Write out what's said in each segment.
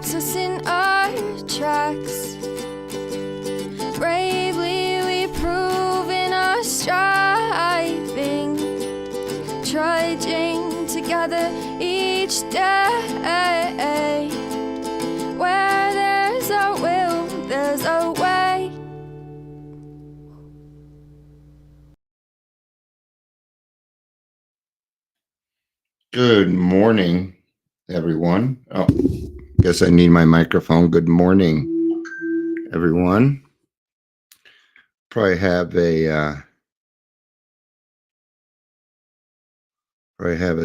stops us in our tracks. Bravely we prove in our striving, trudging together each day. Where there's a will, there's a way. Good morning, everyone. Oh, guess I need my microphone. Good morning, everyone. Probably have a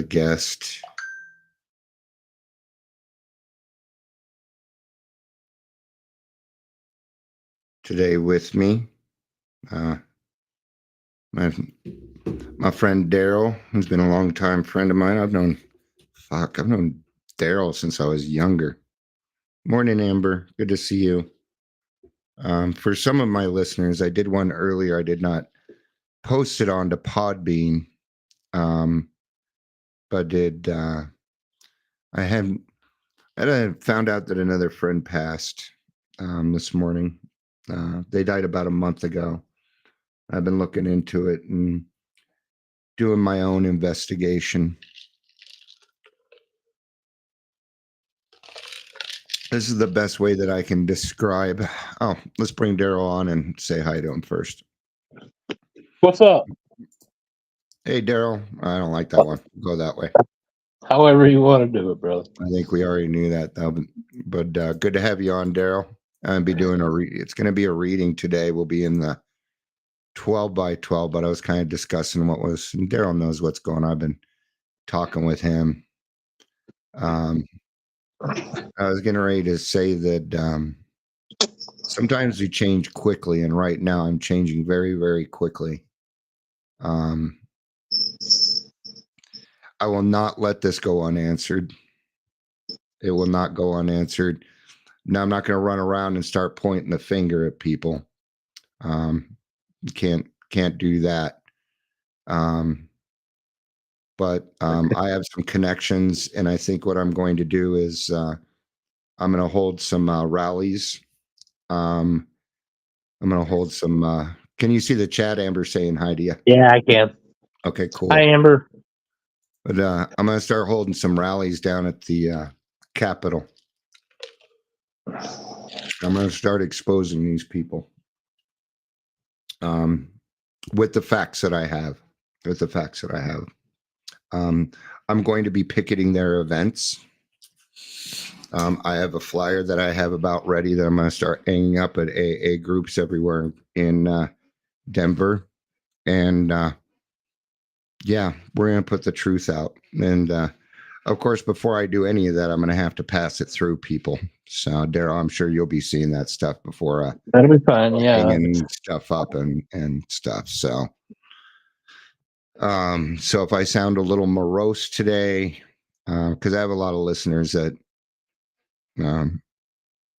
guest today with me. My friend Daryl, who's been a long time friend of mine. I've known Daryl since I was younger. Morning, Amber. Good to see you. For some of my listeners, I did one earlier. I did not post it onto Podbean, but I had found out that another friend passed this morning. They died about a month ago. I've been looking into it and doing my own investigation. This is the best way that I can describe. Oh, let's bring Daryl on and say hi to him first. What's up? Hey, Daryl. I don't like that one. Go that way. However you want to do it, brother. I think we already knew that, though. But good to have you on, Daryl. I'll be doing it's going to be a reading today. We'll be in the 12 by 12, but I was kind of discussing and Daryl knows what's going on. I've been talking with him. I was getting ready to say that sometimes you change quickly, and right now I'm changing very, very quickly. I will not let this go unanswered. It will not go unanswered. Now I'm not going to run around and start pointing the finger at people. Can't do that. But I have some connections, and I think what I'm going to do is I'm going to hold some rallies. I'm going to hold some. Can you see the chat? Amber saying hi to you. Yeah, I can. Okay, cool. Hi, Amber. But I'm going to start holding some rallies down at the Capitol. I'm going to start exposing these people with the facts that I have. I'm going to be picketing their events. I have a flyer that I have about ready that I'm going to start hanging up at AA groups everywhere in Denver. And yeah, we're going to put the truth out. And of course, before I do any of that, I'm going to have to pass it through people. So, Daryl, I'm sure you'll be seeing that stuff before. That'll be fine. Yeah. Hanging stuff up and stuff. So, so if I sound a little morose today, because I have a lot of listeners that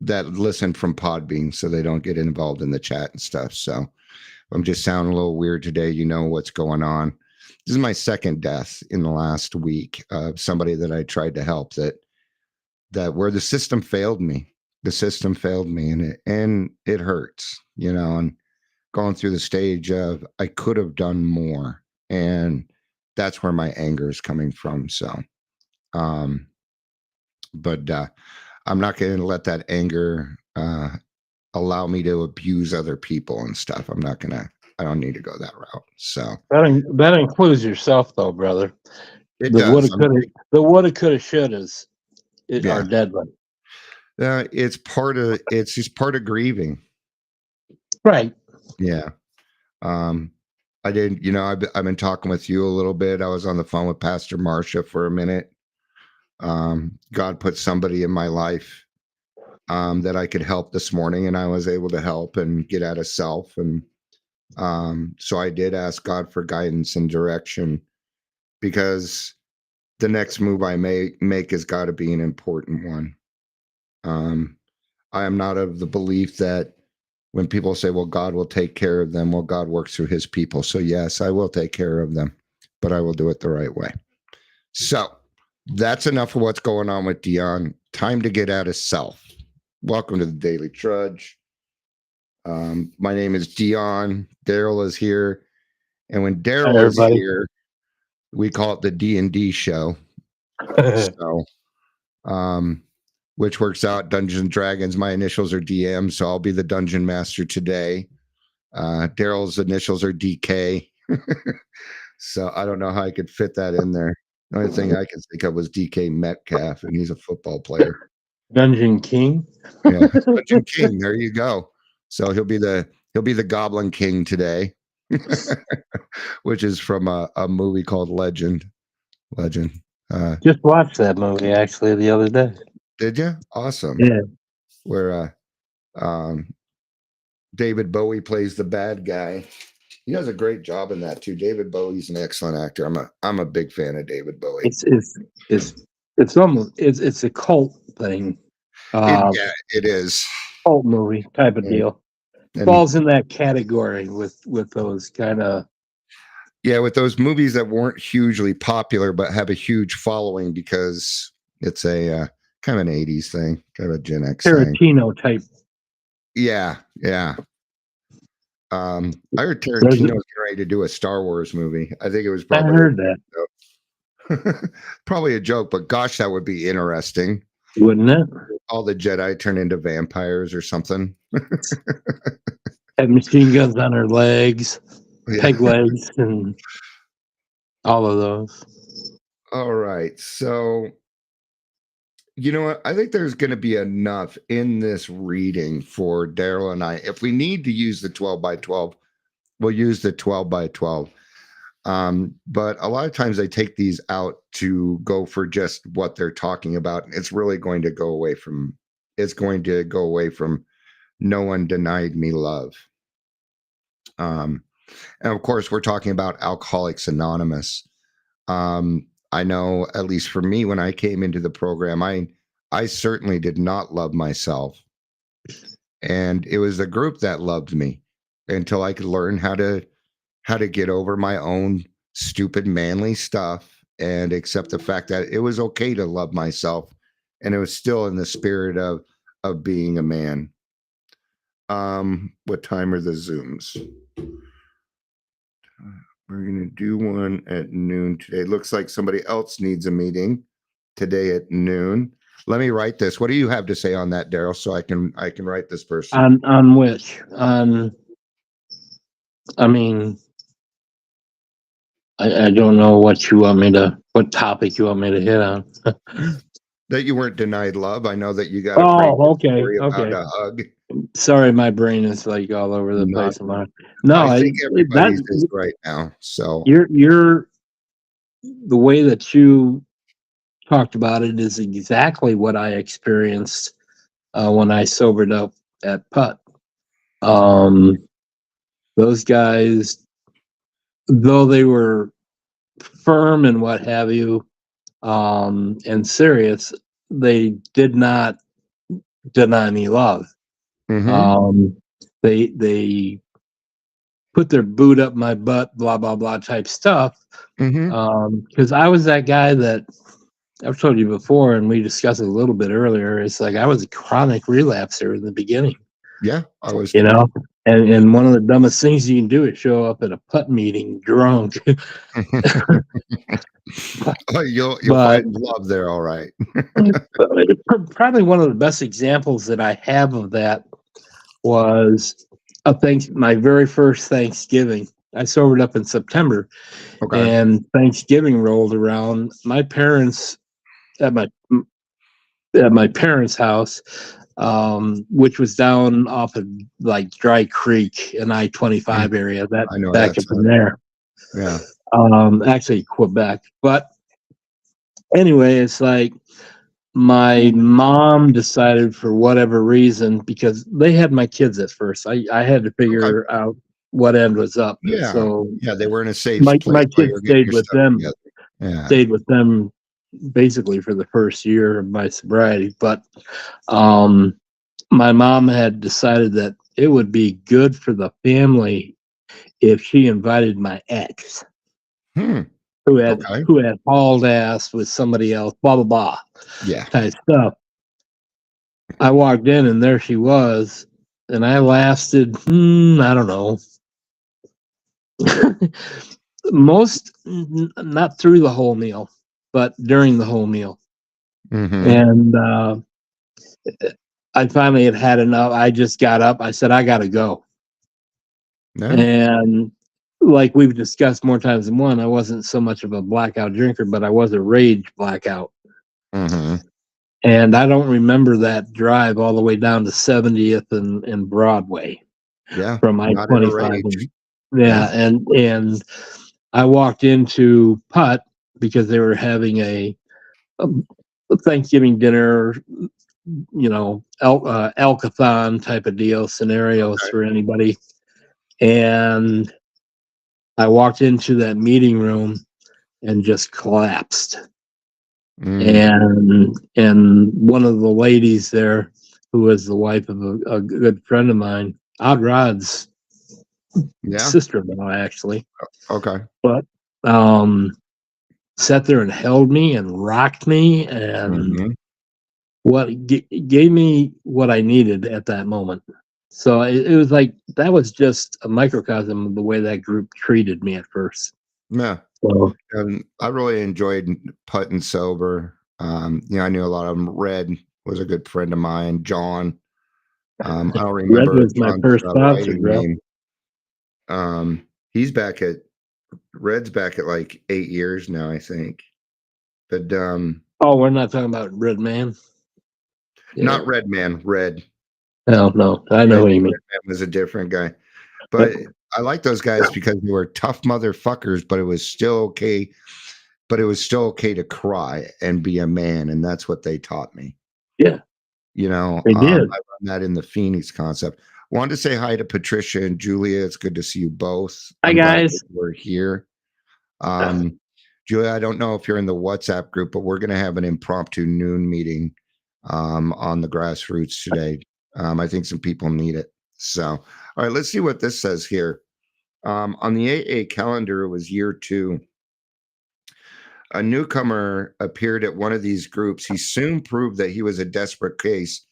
listen from Podbean, so they don't get involved in the chat and stuff. So if I'm just sounding a little weird today, you know what's going on. This is my second death in the last week of somebody that I tried to help that where the system failed me. The system failed me, and it hurts, and going through the stage of I could have done more. And that's where my anger is coming from. So, but I'm not going to let that anger allow me to abuse other people and stuff. I don't need to go that route. So that includes yourself, though, brother. It does. The woulda, coulda, shouldas are deadly. It's just part of grieving. Right. Yeah. I did, I've been talking with you a little bit. I was on the phone with Pastor Marcia for a minute. God put somebody in my life that I could help this morning, and I was able to help and get out of self. And so I did ask God for guidance and direction, because the next move I make has got to be an important one. I am not of the belief that when people say, well, God will take care of them, well, God works through his people. So yes, I will take care of them, but I will do it the right way. So that's enough of what's going on with Dion. Time to get out of self. Welcome to the Daily Trudge. My name is Dion. Daryl is here, and when Daryl is everybody. here, we call it the D&D show. So, which works out. Dungeons and Dragons. My initials are DM, so I'll be the dungeon master today. Daryl's initials are DK. So I don't know how I could fit that in there. The only thing I could think of was DK Metcalf, and he's a football player. Dungeon King. Yeah, Dungeon King. There you go. So he'll be the Goblin King today, which is from a movie called Legend. Just watched that movie actually the other day. Did you? Awesome. Yeah. Where David Bowie plays the bad guy. He does a great job in that too. David Bowie's an excellent actor. I'm a big fan of David Bowie. It's almost it's a cult thing. Yeah, it is. Cult movie type of deal. And, falls in that category with those kind of with those movies that weren't hugely popular but have a huge following because it's a kind of an 80s thing, kind of a Gen X Tarantino thing. type. Yeah. I heard Tarantino's getting ready to do a Star Wars movie. I think it was probably. I heard that. Probably a joke, but gosh, that would be interesting. Wouldn't it? All the Jedi turn into vampires or something. Have machine guns on their legs, peg legs, and all of those. All right. So, you know what? I think there's going to be enough in this reading for Daryl and I. If we need to use the 12 by 12, we'll use the 12 by 12. But a lot of times they take these out to go for just what they're talking about. It's really going to go away from no one denied me love. And of course, we're talking about Alcoholics Anonymous. I know, at least for me, when I came into the program, I certainly did not love myself. And it was the group that loved me until I could learn how to get over my own stupid manly stuff and accept the fact that it was okay to love myself. And it was still in the spirit of being a man. What time are the Zooms? We're going to do one at noon today. Looks like somebody else needs a meeting today at noon. Let me write this. What do you have to say on that, Daryl? So I can write this person. On which? I mean, I don't know what topic you want me to hit on. That you weren't denied love. I know that you got okay. a hug. Sorry, my brain is like all over the place. I think everybody's is right now. So you're the way that you talked about it is exactly what I experienced when I sobered up at Putt. Those guys, though they were firm and what have you, and serious, they did not deny me love. Mm-hmm. They put their boot up my butt, blah blah blah type stuff. Because I was that guy that I've told you before, and we discussed it a little bit earlier. It's like I was a chronic relapser in the beginning. Yeah, I was. And one of the dumbest things you can do is show up at a putt meeting drunk. You'll find love there, all right. Probably one of the best examples that I have of that was my very first Thanksgiving. I sobered up in September, and Thanksgiving rolled around. My parents at my parents' house, which was down off of like Dry Creek and I-25 area. That I know back up in there. Yeah. Actually Quebec. But anyway, it's like my mom decided for whatever reason, because they had my kids at first. I had to figure out what end was up. Yeah. So they were in a safe place. My kids stayed with them. Yeah. Stayed with them basically for the first year of my sobriety. But my mom had decided that it would be good for the family if she invited my ex, who had hauled ass with somebody else, blah blah blah, type stuff. I walked in and there she was, and I lasted, I don't know, not through the whole meal, but during the whole meal. Mm-hmm. And I finally had enough. I just got up. I said, I got to go. Yeah. And like we've discussed more times than one, I wasn't so much of a blackout drinker, but I was a rage blackout. Mm-hmm. And I don't remember that drive all the way down to 70th and Broadway Yeah. from Not in a I-25. rage. Yeah, and I walked into Putt because they were having a Thanksgiving dinner, you know, Alcathon type of deal scenarios Okay. for anybody. And I walked into that meeting room and just collapsed. Mm. And one of the ladies there, who was the wife of a good friend of mine, Odd Rod's Yeah. sister-in-law, actually, Okay. but sat there and held me and rocked me and Mhm. gave me what I needed at that moment. So it was like that was just a microcosm of the way that group treated me at first. Yeah. So And I really enjoyed Putt and Sober. You know, I knew a lot of them. Red was a good friend of mine. John. I don't Red remember was my John's first sponsor, writing bro. name. He's back at Red's back at like 8 years now, I think. But Oh, we're not talking about Red Man. Yeah. not Red Man, Red. No, I know who you mean. Red Man was a different guy. But I like those guys because they were tough motherfuckers, but it was still okay. But it was still okay to cry and be a man, and that's what they taught me. Yeah, you know, they did. I run that in the Phoenix concept. Wanted to say hi to Patricia and Julia. It's good to see you both. Hi, I'm glad guys. that we're here. Julia, I don't know if you're in the WhatsApp group, but we're going to have an impromptu noon meeting on the grassroots today. I think some people need it. So, all right, let's see what this says here. On the AA calendar, it was year 2. A newcomer appeared at one of these groups. He soon proved that he was a desperate case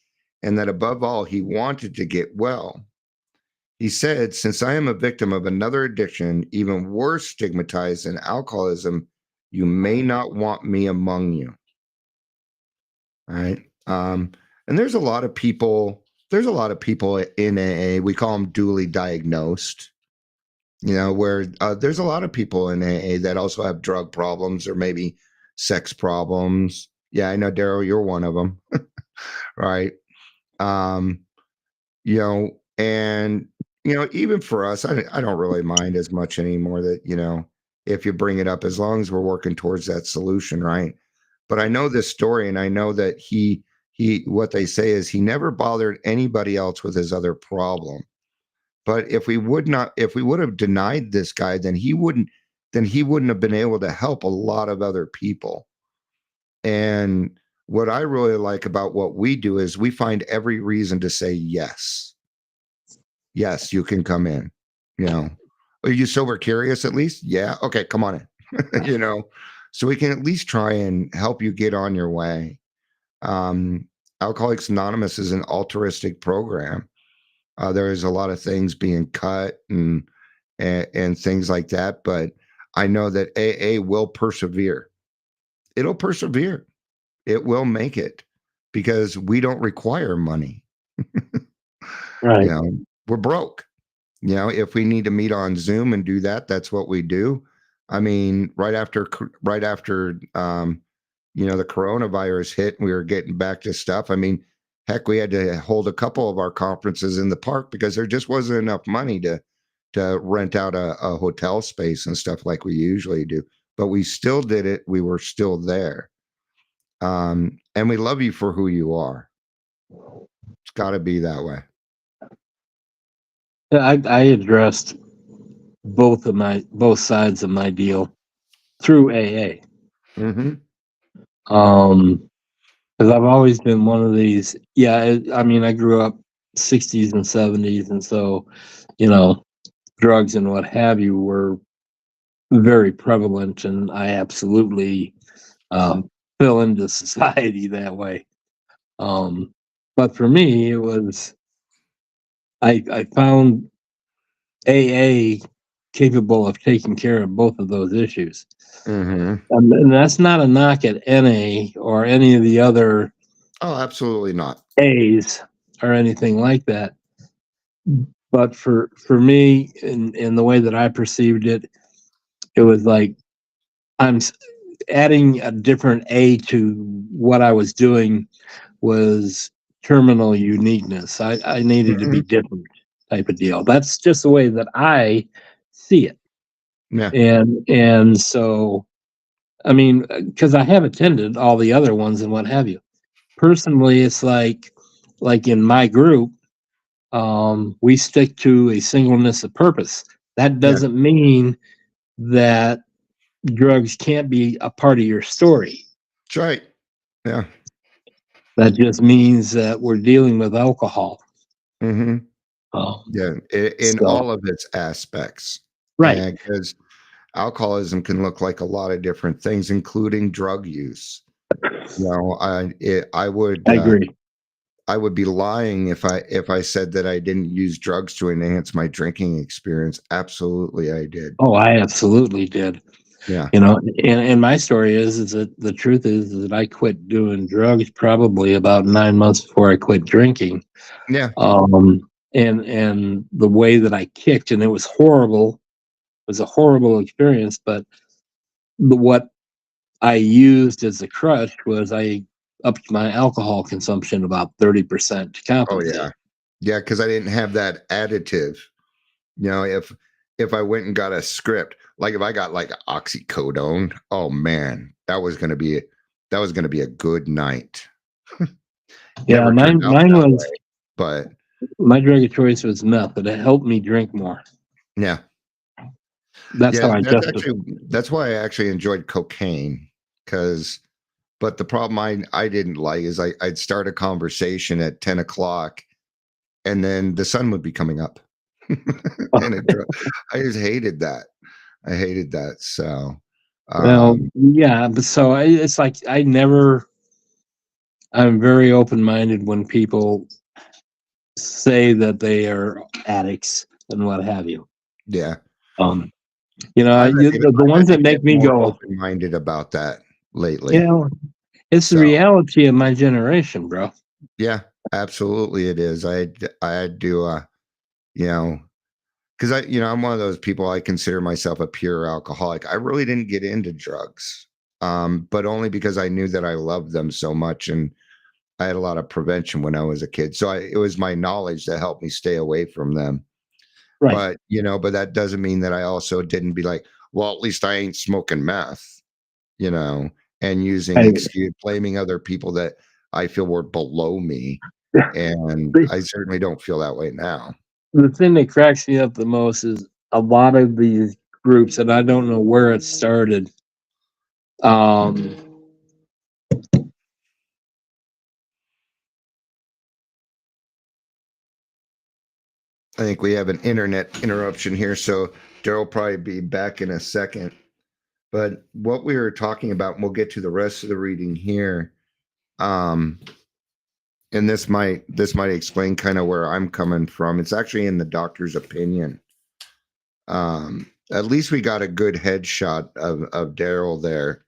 and that above all, he wanted to get well. He said, "Since I am a victim of another addiction, even worse stigmatized than alcoholism, you may not want me among you." All right. And there's a lot of people in AA, we call them duly diagnosed, you know, where there's a lot of people in AA that also have drug problems or maybe sex problems. Yeah, I know, Daryl, you're one of them. Right. You know, and, you know, even for us, I don't really mind as much anymore that, you know, if you bring it up, as long as we're working towards that solution. Right. But I know this story and I know that he, what they say is he never bothered anybody else with his other problem. But if we would have denied this guy, then he wouldn't have been able to help a lot of other people. And what I really like about what we do is we find every reason to say yes. Yes, you can come in. You know, are you sober curious at least? Yeah. Okay, come on in. You know, so we can at least try and help you get on your way. Alcoholics Anonymous is an altruistic program. There is a lot of things being cut and things like that, but I know that AA will persevere. It'll persevere. It will make it because we don't require money. Right. You know, we're broke. You know, if we need to meet on Zoom and do that, that's what we do. I mean, right after you know, the coronavirus hit and we were getting back to stuff. I mean, heck, we had to hold a couple of our conferences in the park because there just wasn't enough money to rent out a hotel space and stuff like we usually do. But we still did it. We were still there. And we love you for who you are. It's got to be that way. Yeah, I addressed both sides of my deal through AA. Mm-hmm. Because I've always been one of these. Yeah, I mean, I grew up 60s and 70s, and so, you know, drugs and what have you were very prevalent, and I absolutely fell into society that way. But for me, it was I found AA capable of taking care of both of those issues. Mm-hmm. And that's not a knock at NA or any of the other Oh, absolutely not. A's or anything like that. But for me, in the way that I perceived it, it was like I'm adding a different A to what I was doing was terminal uniqueness. I needed to Mm-hmm. be different type of deal. That's just the way that I see it. Yeah. And so I mean, because I have attended all the other ones and what have you. Personally, it's like in my group, we stick to a singleness of purpose. That Yeah. doesn't mean that drugs can't be a part of your story. That's right. Yeah. That just means that we're dealing with alcohol. Mm-hmm. Um, Yeah. In so, all of its aspects. right. Because alcoholism can look like a lot of different things, including drug use. You know, I agree. I would be lying if I said that I didn't use drugs to enhance my drinking experience. Absolutely, I did. Oh, I absolutely did. Yeah. You know, and my story is that the truth is that I quit doing drugs probably about 9 months before I quit drinking. Yeah. And the way that I kicked, and it was horrible, was a horrible experience. But what I used as a crutch was I upped my alcohol consumption about 30% to Oh compensate. yeah. Yeah, because I didn't have that additive. You know, if I went and got a script, like if I got like oxycodone, oh man, that was gonna be a good night. Yeah, Never turned out mine that was way, but my drug of choice was meth, but it helped me drink more. yeah. That's how Yeah, I that's justified. actually that's why I actually enjoyed cocaine, because but the problem I didn't like is I'd start a conversation at 10 o'clock and then the sun would be coming up. And I just hated that. I hated that. So Well, um yeah, but so it's like I'm very open minded when people say that they are addicts and what have you. yeah. Um, I've been the I've ones had to that make get me more go, open-minded about that you lately. know, it's the So reality of my generation, bro. yeah, absolutely it is. I do you know, because I'm one of those people. I consider myself a pure alcoholic. I really didn't get into drugs, but only because I knew that I loved them so much, and I had a lot of prevention when I was a kid. So it was my knowledge that helped me stay away from them. Right. But but that doesn't mean that I also didn't be like, well, at least I ain't smoking meth, and using I, excuse, blaming other people that I feel were below me, and the, I certainly don't feel that way now. the thing that cracks me up the most is a lot of these groups, and I don't know where it started. Um, I think we have an internet interruption here, so Daryl will probably be back in a second. But what we were talking about, and we'll get to the rest of the reading here. And this might explain kind of where I'm coming from. It's actually in the doctor's opinion. At least we got a good headshot of Daryl there.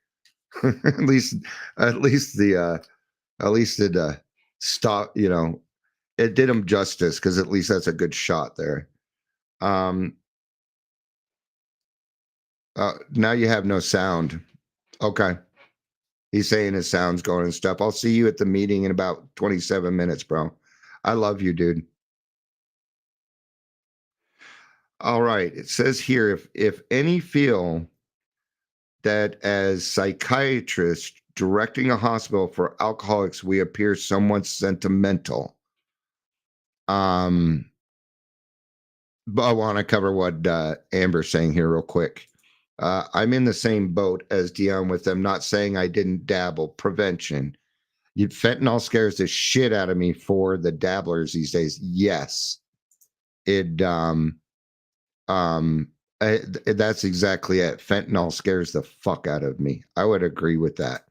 at least it stop. It did him justice, because at least that's a good shot there. Now you have no sound. Okay. He's saying his sound's going and stuff. I'll see you at the meeting in about 27 minutes, bro. I love you, dude. All right. It says here, if any feel that as psychiatrists directing a hospital for alcoholics, we appear somewhat sentimental. But I want to cover what Amber's saying here real quick. I'm in the same boat as Dion with them, not saying I didn't dabble. Prevention. Fentanyl scares the shit out of me for the dabblers these days. Yes. That's exactly it. Fentanyl scares the fuck out of me. I would agree with that.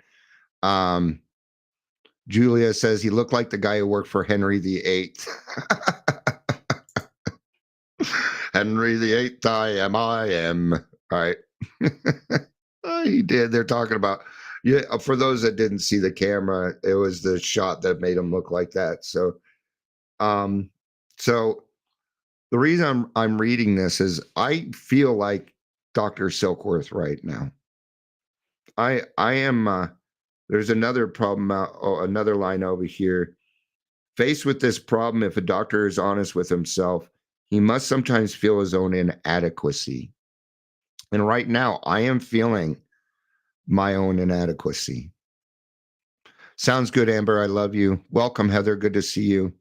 Julia says he looked like the guy who worked for Henry VIII. Henry VIII, I am. All right. He did. They're talking about, yeah, for those that didn't see the camera, it was the shot that made him look like that. So, so the reason I'm reading this is I feel like Dr. Silkworth right now. I am, there's another problem, another line over here. Faced with this problem, if a doctor is honest with himself, he must sometimes feel his own inadequacy. And right now, I am feeling my own inadequacy. Sounds good, Amber. I love you. Welcome, Heather. Good to see you.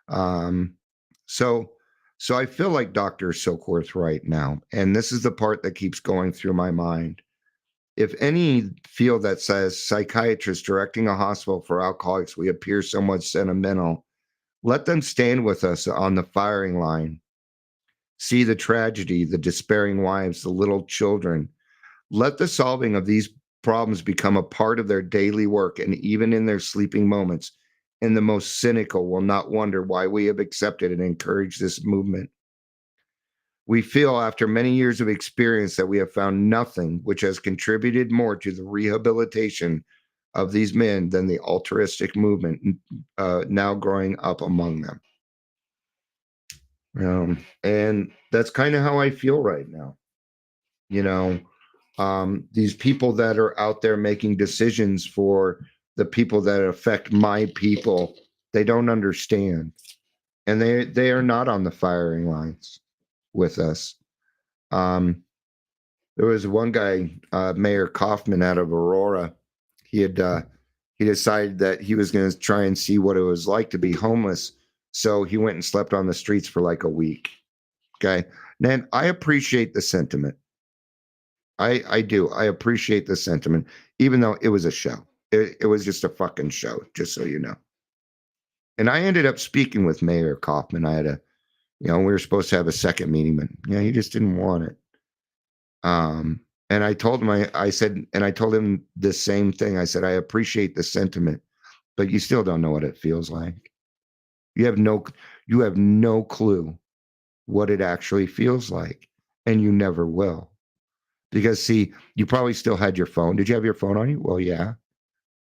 So I feel like Dr. Silkworth right now, and this is the part that keeps going through my mind. If any feel that says psychiatrist directing a hospital for alcoholics, we appear somewhat sentimental, let them stand with us on the firing line. See the tragedy, the despairing wives, the little children. Let the solving of these problems become a part of their daily work, and even in their sleeping moments. And the most cynical will not wonder why we have accepted and encouraged this movement. We feel after many years of experience that we have found nothing which has contributed more to the rehabilitation of these men than the altruistic movement now growing up among them. And that's kind of how I feel right now. These people that are out there making decisions for the people that affect my people, they don't understand. And they are not on the firing lines with us. There was one guy, Mayor Kaufman out of Aurora. He decided that he was going to try and see what it was like to be homeless. So he went and slept on the streets for like a week. Okay. And I appreciate the sentiment. I do. I appreciate the sentiment, even though it was a show. It was just a fucking show, just so you know. And I ended up speaking with Mayor Kaufman. I had we were supposed to have a second meeting, but he just didn't want it. And I told him, I told him the same thing. I said, I appreciate the sentiment, but you still don't know what it feels like. You have no clue what it actually feels like, and you never will. Because see, you probably still had your phone. Did you have your phone on you? Well, yeah.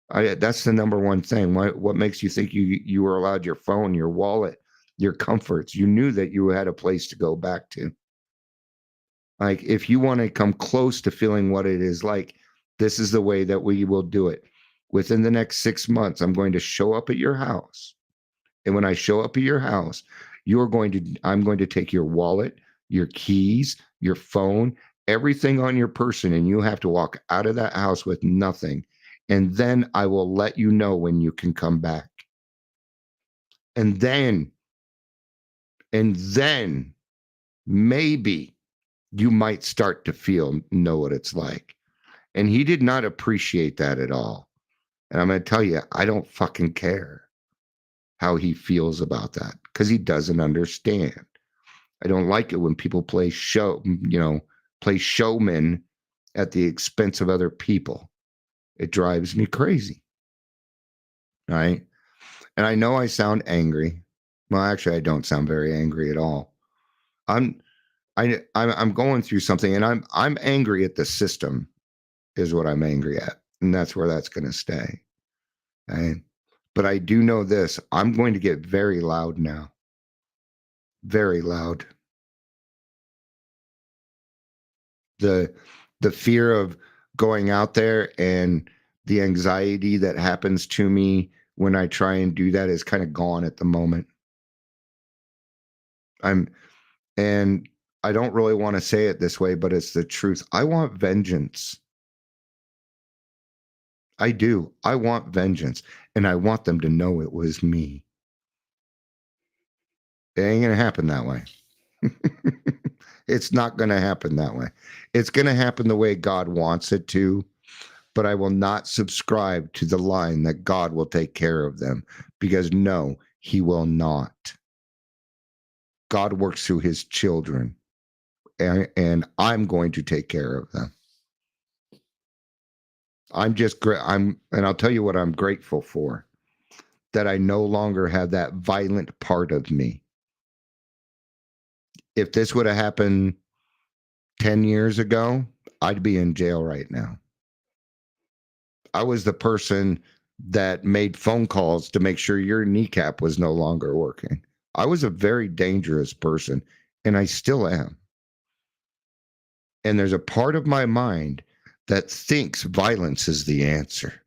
That's the number one thing. What makes you think you were allowed your phone, your wallet, your comforts? You knew that you had a place to go back to. Like, if you want to come close to feeling what it is like, this is the way that we will do it. Within the next 6 months, I'm going to show up at your house. And when I show up at your house, I'm going to take your wallet, your keys, your phone, everything on your person, and you have to walk out of that house with nothing. And then I will let you know when you can come back. And then maybe you might start to know what it's like. And he did not appreciate that at all. And I'm going to tell you, I don't fucking care how he feels about that, because he doesn't understand. I don't like it when people play showman at the expense of other people. It drives me crazy. Right? And I know I sound angry. Well, actually, I don't sound very angry at all. I'm going through something, and I'm angry at the system, is what I'm angry at, and that's where that's going to stay. Right? But I do know this: I'm going to get very loud now. Very loud. The fear of going out there and the anxiety that happens to me when I try and do that is kind of gone at the moment. And I don't really want to say it this way, but it's the truth. I want vengeance. I do. I want vengeance, and I want them to know it was me. It ain't going to happen that way. It's not going to happen that way. It's going to happen the way God wants it to, but I will not subscribe to the line that God will take care of them, because no, he will not. God works through his children, and I'm going to take care of them. And I'll tell you what I'm grateful for. that I no longer have that violent part of me. If this would have happened 10 years ago, I'd be in jail right now. I was the person that made phone calls to make sure your kneecap was no longer working. I was a very dangerous person, and I still am. And there's a part of my mind that thinks violence is the answer.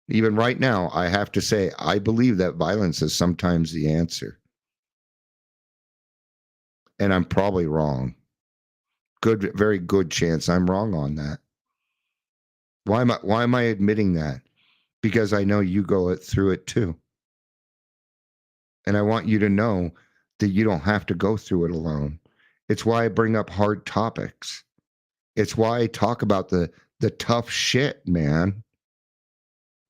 Even right now, I have to say, I believe that violence is sometimes the answer. And I'm probably wrong. Very good chance I'm wrong on that. Why am I admitting that? Because I know you go through it too. And I want you to know that you don't have to go through it alone. It's why I bring up hard topics. It's why I talk about the tough shit, man.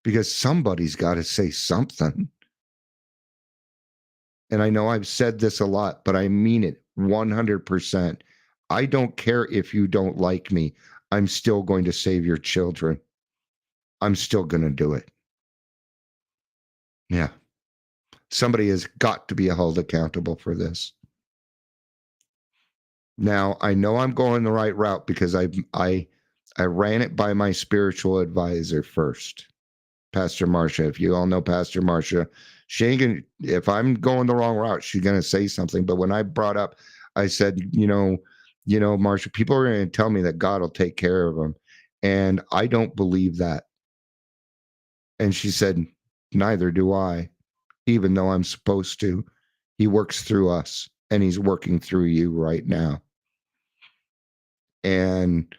Because somebody's got to say something. And I know I've said this a lot, but I mean it 100%. I don't care if you don't like me. I'm still going to save your children. I'm still going to do it. Yeah. Somebody has got to be held accountable for this. Now, I know I'm going the right route because I ran it by my spiritual advisor first, Pastor Marcia. If you all know Pastor Marcia, she ain't gonna, if I'm going the wrong route, she's going to say something. But when I brought up, I said, Marcia, people are going to tell me that God will take care of them. And I don't believe that. And she said, neither do I, even though I'm supposed to. He works through us, and he's working through you right now. And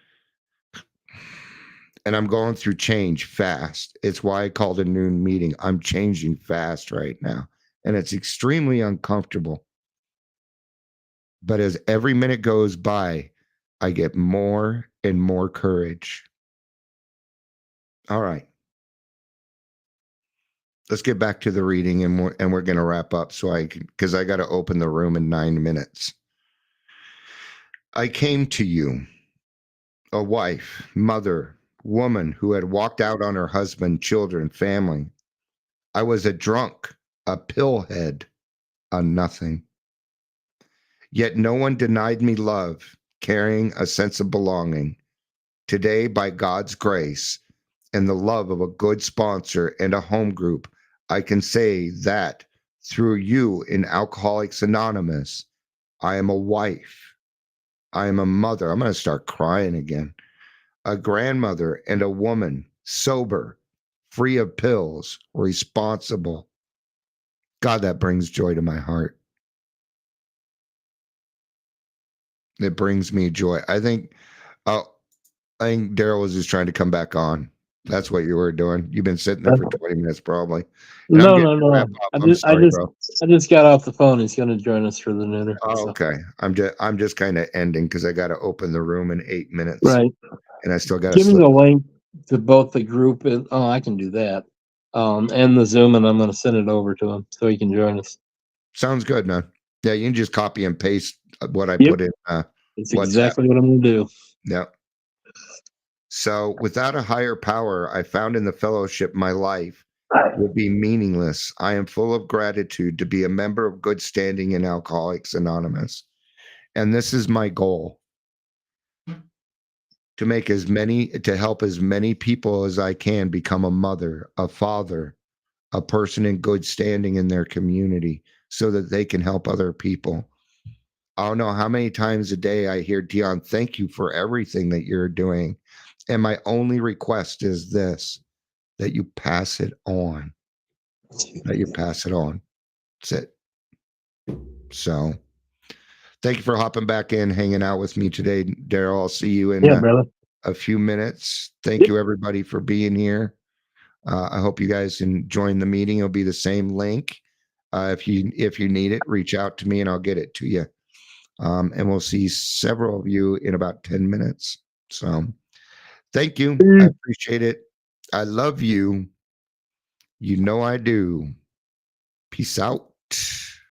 I'm going through change fast. It's why I called a noon meeting. I'm changing fast right now, and it's extremely uncomfortable. But as every minute goes by, I get more and more courage. All right. Let's get back to the reading, and we're going to wrap up because I got to open the room in 9 minutes. I came to you, a wife, mother, woman who had walked out on her husband, children, family. I was a drunk, a pillhead, a nothing. Yet no one denied me love, carrying a sense of belonging. Today, by God's grace and the love of a good sponsor and a home group, I can say that through you in Alcoholics Anonymous, I am a wife. I am a mother. I'm going to start crying again. A grandmother and a woman, sober, free of pills, responsible. God, that brings joy to my heart. It brings me joy. I think Daryl was just trying to come back on. That's what you were doing. You've been sitting there for 20 minutes, probably. And No. I just got off the phone. He's going to join us for the nooner. Oh, okay. I'm just kind of ending because I got to open the room in 8 minutes. Right. And I still got to give me the link to both the group and I can do that. And the Zoom, and I'm going to send it over to him so he can join us. Sounds good, man. Yeah, you can just copy and paste what I put in. It's exactly what I'm going to do. Yep. So without a higher power, I found in the fellowship my life would be meaningless. I am full of gratitude to be a member of good standing in Alcoholics Anonymous. And this is my goal. To help as many people as I can become a mother, a father, a person in good standing in their community so that they can help other people. I don't know how many times a day I hear, Dion, thank you for everything that you're doing. And my only request is this, that you pass it on. That you pass it on. That's it. So thank you for hopping back in, hanging out with me today, Daryl. I'll see you in a few minutes. Thank you, everybody, for being here. I hope you guys can join the meeting. It'll be the same link. If you need it, reach out to me and I'll get it to you. And we'll see several of you in about 10 minutes. So thank you. I appreciate it. I love you. You know I do. Peace out.